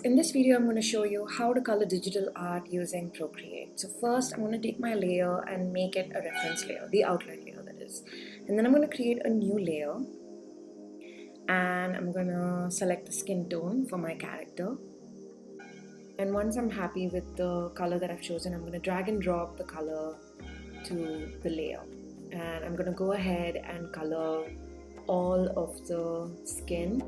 In this video, I'm going to show you how to color digital art using Procreate. So first, I'm going to take my layer and make it a reference layer, the outline layer that is. And then I'm going to create a new layer. And I'm going to select the skin tone for my character. And once I'm happy with the color that I've chosen, I'm going to drag and drop the color to the layer. And I'm going to go ahead and color all of the skin.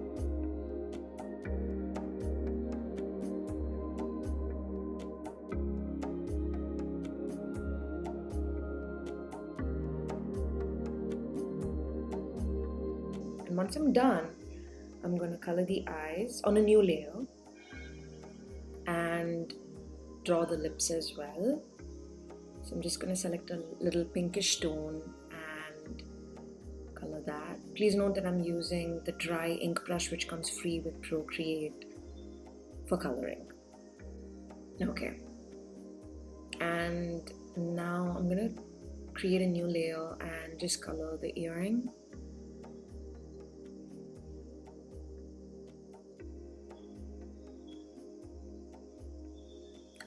And once I'm done, I'm going to color the eyes on a new layer and draw the lips as well. So I'm just going to select a little pinkish tone and color that. Please note that I'm using the dry ink brush which comes free with Procreate for coloring. Okay. And now I'm going to create a new layer and just color the earring.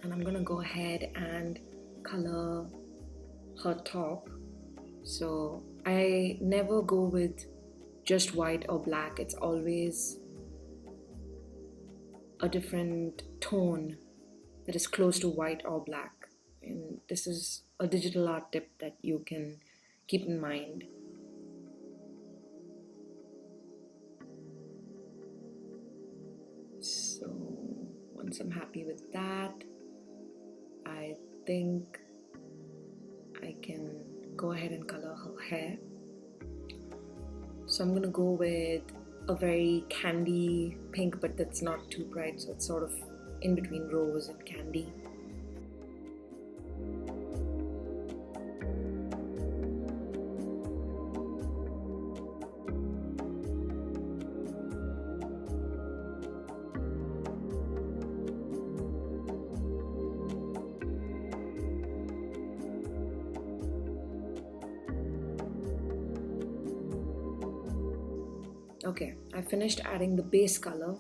And I'm going to go ahead and color her top. So I never go with just white or black. It's always a different tone that is close to white or black. And this is a digital art tip that you can keep in mind. So once I'm happy with that, I think I can go ahead and color her hair. So I'm gonna go with a very candy pink, but that's not too bright, so it's sort of in between rose and candy. Okay, I finished adding the base color,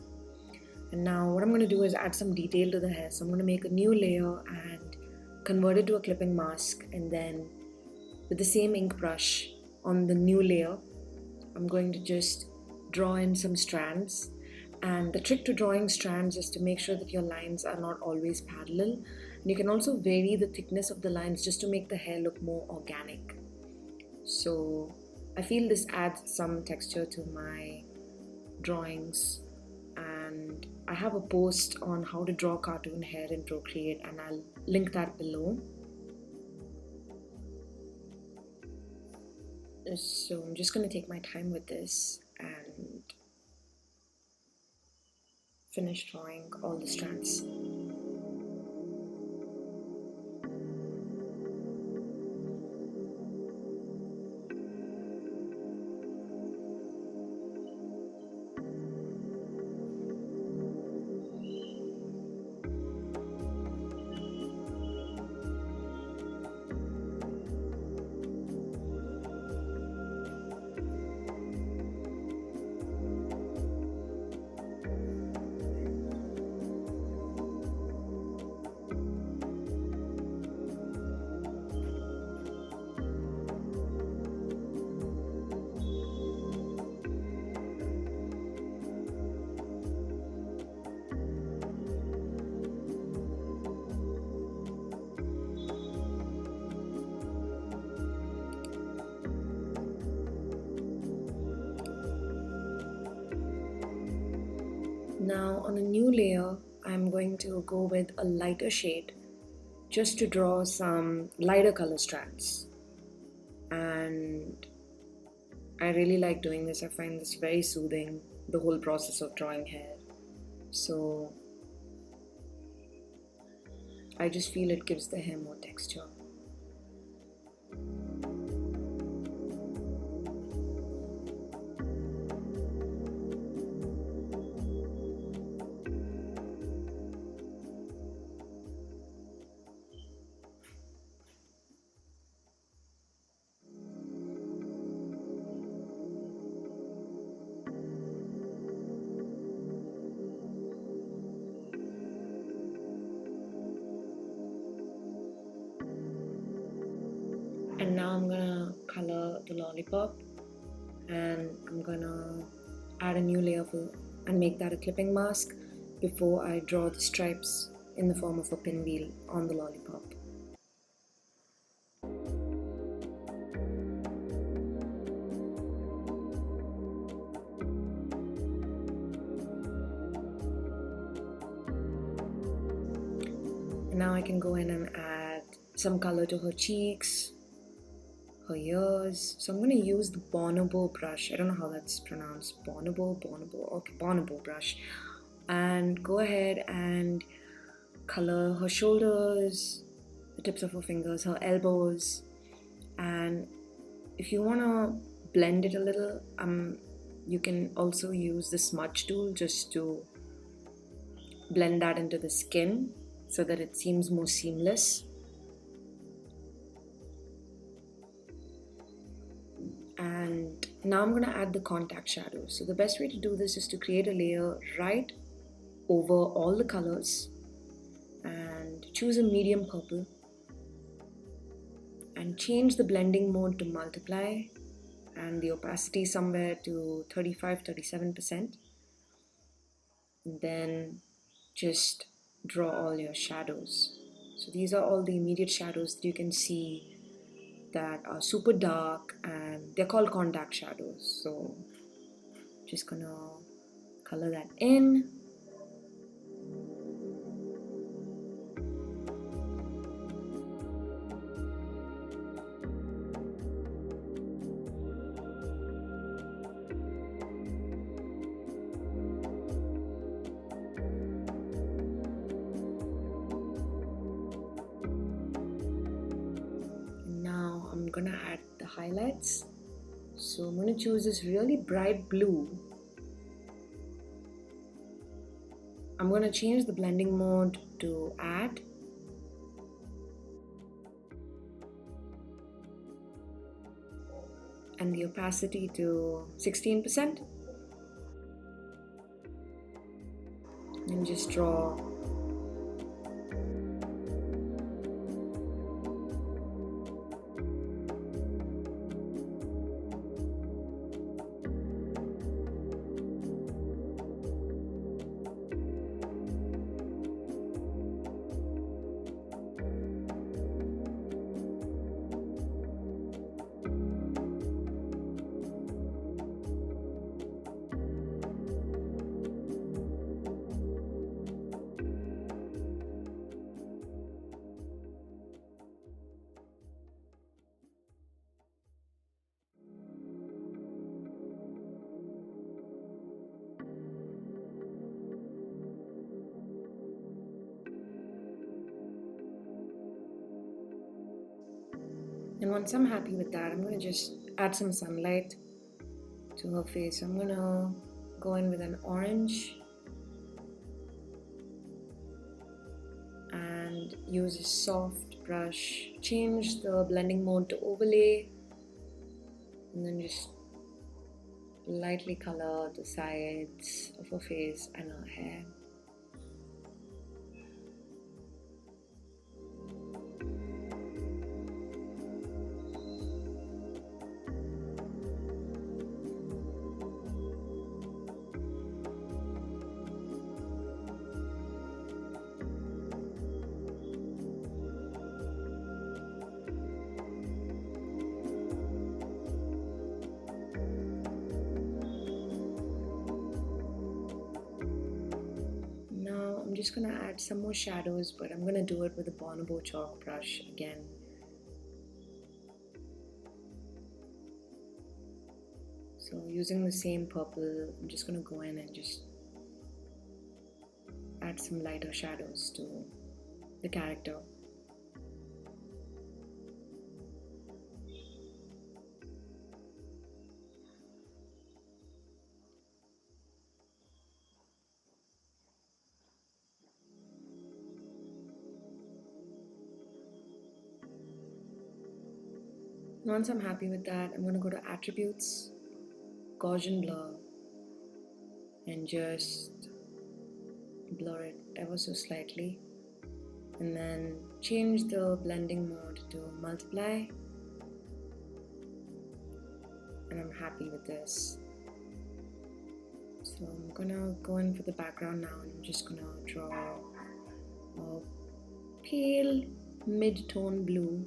and now what I'm going to do is add some detail to the hair. So I'm going to make a new layer and convert it to a clipping mask, and then with the same ink brush on the new layer, I'm going to just draw in some strands. And the trick to drawing strands is to make sure that your lines are not always parallel, and you can also vary the thickness of the lines just to make the hair look more organic. So I feel this adds some texture to my drawings, and I have a post on how to draw cartoon hair in Procreate, and I'll link that below. So I'm just going to take my time with this and finish drawing all the strands. Now on a new layer, I'm going to go with a lighter shade just to draw some lighter color strands. And I really like doing this. I find this very soothing, the whole process of drawing hair. So I just feel it gives the hair more texture. And now I'm gonna color the lollipop, and I'm gonna add a new layer and make that a clipping mask before I draw the stripes in the form of a pinwheel on the lollipop. And now I can go in and add some color to her cheeks, her ears. So I'm going to use the Bonobo brush. I don't know how that's pronounced. Bonobo. Okay, Bonobo brush. And go ahead and color her shoulders, the tips of her fingers, her elbows. And if you want to blend it a little, you can also use the smudge tool just to blend that into the skin so that it seems more seamless. And now I'm going to add the contact shadows. So the best way to do this is to create a layer right over all the colors and choose a medium purple and change the blending mode to multiply and the opacity somewhere to 35-37%. And then just draw all your shadows. So these are all the immediate shadows that you can see that are super dark, and they're called contact shadows. So just gonna color that in. Now I'm gonna add the highlights. So I'm gonna choose this really bright blue. I'm gonna change the blending mode to add. And the opacity to 16%. And just draw And once I'm happy with that, I'm going to just add some sunlight to her face. I'm going to go in with an orange and use a soft brush. Change the blending mode to overlay, and then just lightly color the sides of her face and her hair. I'm just going to add some more shadows, but I'm going to do it with a Bonobo Chalk Brush again. So using the same purple, I'm just going to go in and just add some lighter shadows to the character. Once I'm happy with that, I'm going to go to Attributes, Gaussian Blur, and just blur it ever so slightly. And then change the blending mode to Multiply. and I'm happy with this. So I'm gonna go in for the background now, and I'm just gonna draw a pale mid-tone blue.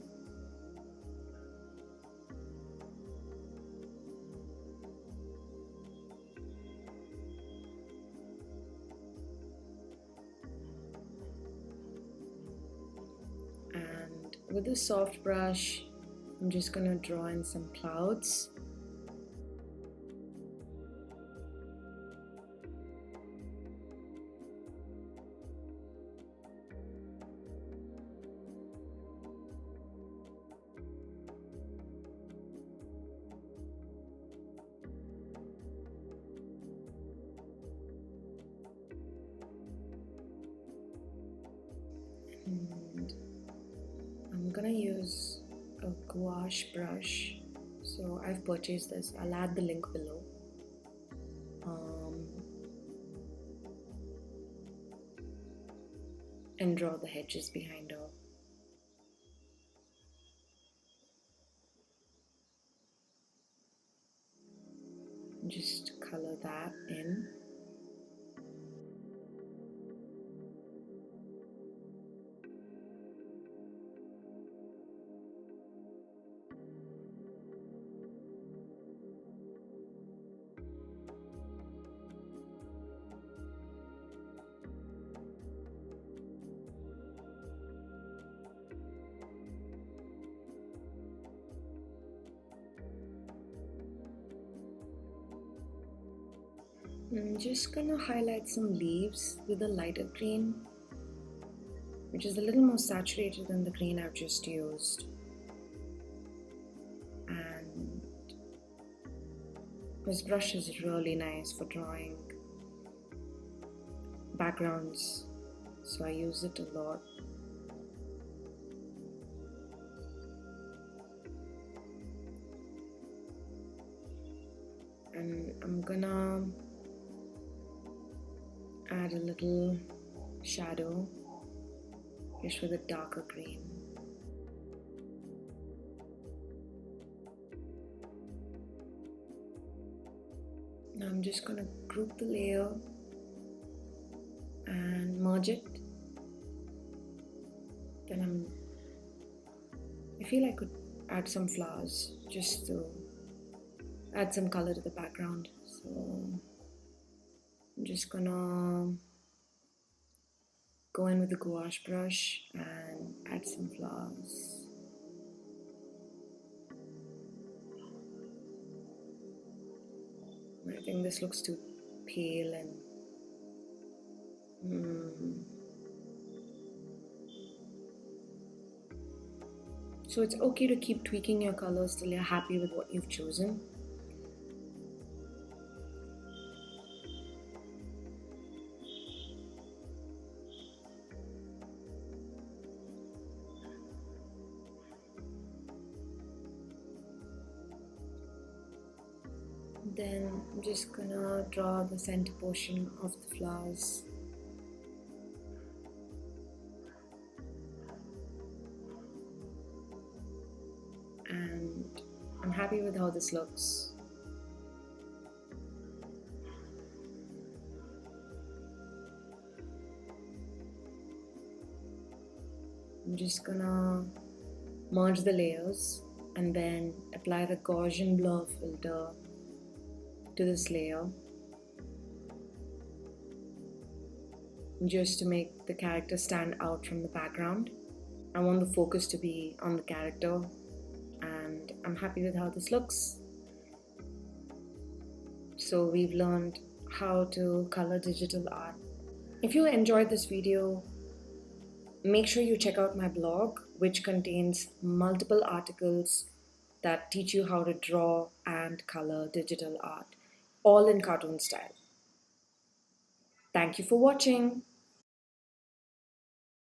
And with a soft brush, I'm just gonna draw in some clouds. And I'm gonna use a gouache brush. So I've purchased this. I'll add the link below. And draw the hedges behind her. Just color that in. I'm just gonna highlight some leaves with a lighter green, which is a little more saturated than the green I've just used. And this brush is really nice for drawing backgrounds, so I use it a lot. And I'm gonna add a little shadow just with a darker green. Now I'm just gonna group the layer and merge it. Then I feel I could add some flowers just to add some color to the background. So I'm just gonna go in with the gouache brush and add some flowers. I think this looks too pale and so it's okay to keep tweaking your colors till you're happy with what you've chosen. Then I'm just gonna draw the center portion of the flowers. And I'm happy with how this looks. I'm just gonna merge the layers and then apply the Gaussian blur filter to this layer just to make the character stand out from the background. I want the focus to be on the character, and I'm happy with how this looks. So we've learned how to color digital art. If you enjoyed this video, make sure you check out my blog, which contains multiple articles that teach you how to draw and color digital art, all in cartoon style. Thank you for watching.